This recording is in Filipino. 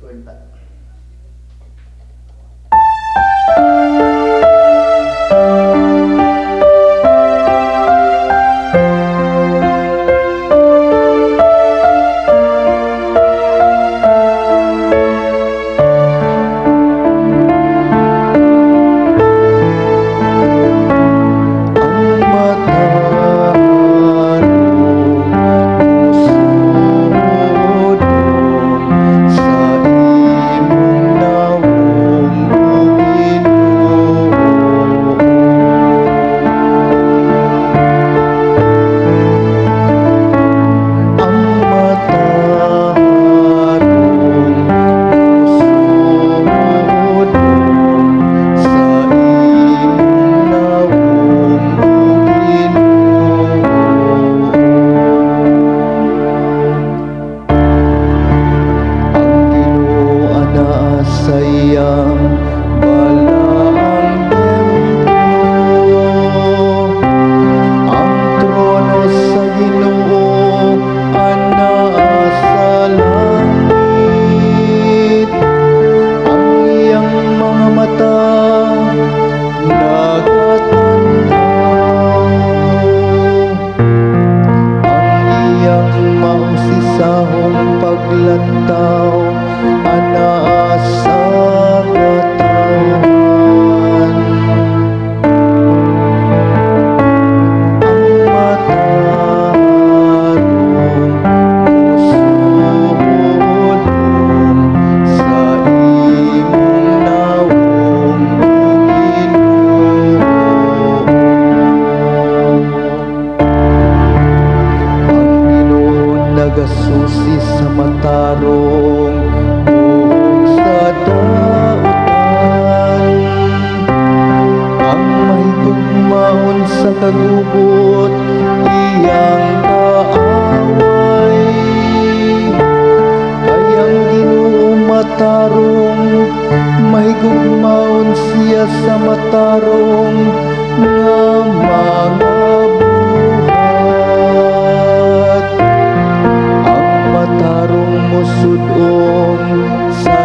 kwenta. Paglantaw, anaa sa katawan. Ang matarong puso sa imong nawong Ginoo. Ang Ginoo nagasusi sa matarong buhok sa dautan. Ang mahigugmaon sa kagubot iyang kaaway. Kay ang Ginoo matarong, mahigugmaon siya sa matarong nga mga buhat. Ang matarong musudong sa